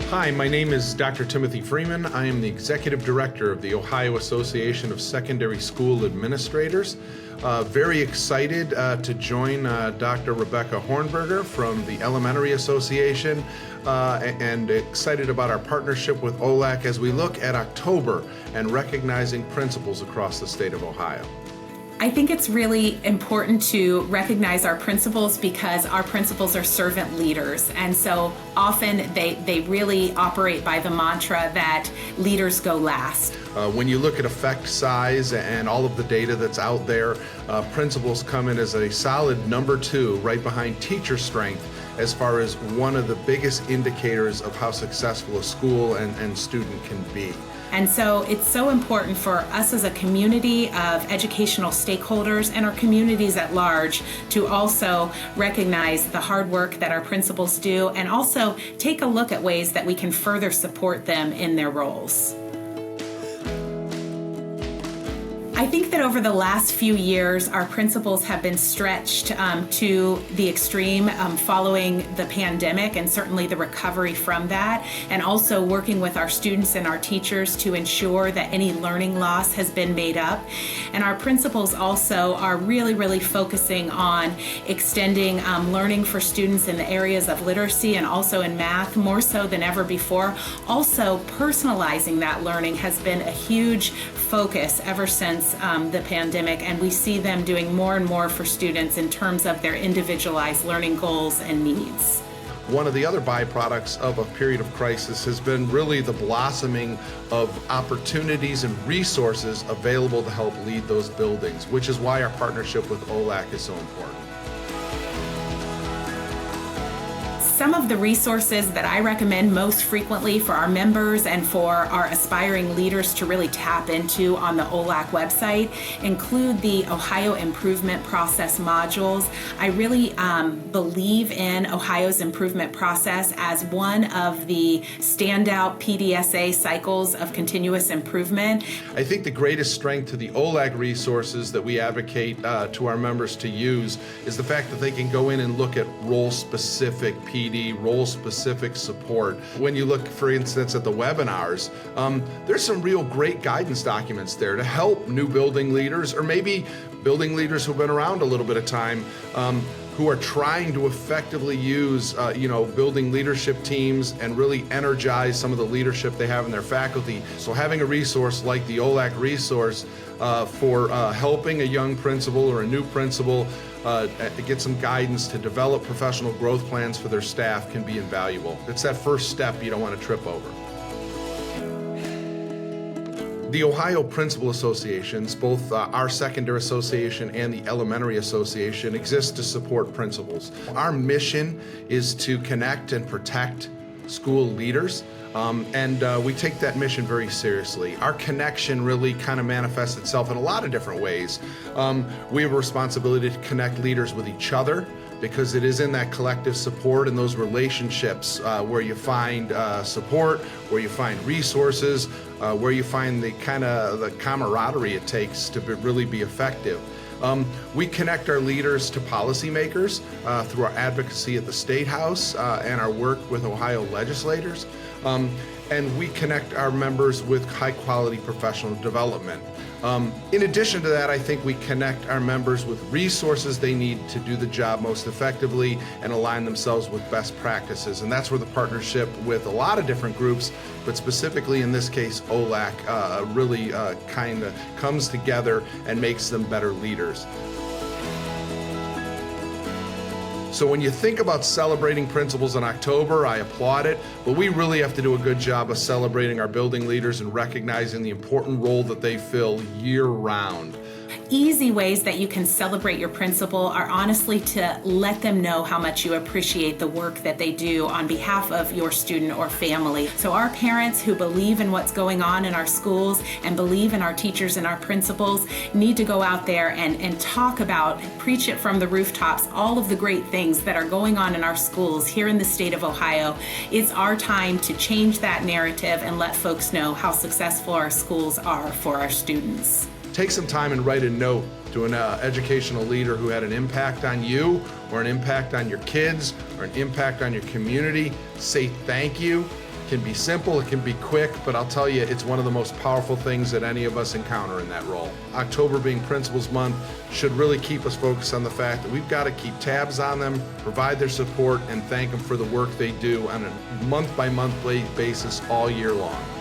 Hi, my name is Dr. Timothy Freeman. I am the Executive Director of the Ohio Association of Secondary School Administrators. Very excited to join Dr. Rebecca Hornberger from the Elementary Association and excited about our partnership with OLAC as we look at October and recognizing principals across the state of Ohio. I think it's really important to recognize our principals because our principals are servant leaders, and so often they really operate by the mantra that leaders go last. When you look at effect size and all of the data that's out there, principals come in as a solid number 2 right behind teacher strength as far as one of the biggest indicators of how successful a school and student can be. And so it's so important for us as a community of educational stakeholders and our communities at large to also recognize the hard work that our principals do and also take a look at ways that we can further support them in their roles. I think that over the last few years, our principals have been stretched to the extreme following the pandemic and certainly the recovery from that, and also working with our students and our teachers to ensure that any learning loss has been made up. And our principals also are really focusing on extending learning for students in the areas of literacy and also in math more so than ever before. Also, personalizing that learning has been a huge focus ever since the pandemic, and we see them doing more and more for students in terms of their individualized learning goals and needs. One of the other byproducts of a period of crisis has been really the blossoming of opportunities and resources available to help lead those buildings, which is why our partnership with OLAC is so important. Some of the resources that I recommend most frequently for our members and for our aspiring leaders to really tap into on the OLAC website include the Ohio Improvement Process modules. I really believe in Ohio's improvement process as one of the standout PDSA cycles of continuous improvement. I think the greatest strength to the OLAC resources that we advocate to our members to use is the fact that they can go in and look at role-specific PD, role-specific support. When you look, for instance, at the webinars, there's some real great guidance documents there to help new building leaders or maybe building leaders who've been around a little bit of time who are trying to effectively use building leadership teams and really energize some of the leadership they have in their faculty. So having a resource like the OLAC resource for helping a young principal or a new principal get some guidance to develop professional growth plans for their staff can be invaluable. It's that first step you don't want to trip over. The Ohio Principal Associations, both our secondary association and the elementary association, exist to support principals. Our mission is to connect and protect school leaders, and we take that mission very seriously. Our connection really kind of manifests itself in a lot of different ways. We have a responsibility to connect leaders with each other, because it is in that collective support and those relationships where you find support, where you find resources, where you find the kind of the camaraderie it takes to really be effective. We connect our leaders to policymakers through our advocacy at the State House and our work with Ohio legislators. And we connect our members with high-quality professional development. In addition to that, I think we connect our members with resources they need to do the job most effectively and align themselves with best practices. And that's where the partnership with a lot of different groups, but specifically in this case, OLAC, really kind of comes together and makes them better leaders. So when you think about celebrating principals in October, I applaud it, but we really have to do a good job of celebrating our building leaders and recognizing the important role that they fill year-round. Easy ways that you can celebrate your principal are honestly to let them know how much you appreciate the work that they do on behalf of your student or family. So our parents who believe in what's going on in our schools and believe in our teachers and our principals need to go out there and talk about, preach it from the rooftops, all of the great things that are going on in our schools here in the state of Ohio. It's our time to change that narrative and let folks know how successful our schools are for our students. Take some time and write a note to an educational leader who had an impact on you or an impact on your kids or an impact on your community. Say thank you can be simple, it can be quick, but I'll tell you, it's one of the most powerful things that any of us encounter in that role. October being Principals Month should really keep us focused on the fact that we've got to keep tabs on them, provide their support, and thank them for the work they do on a month-by-month basis all year long.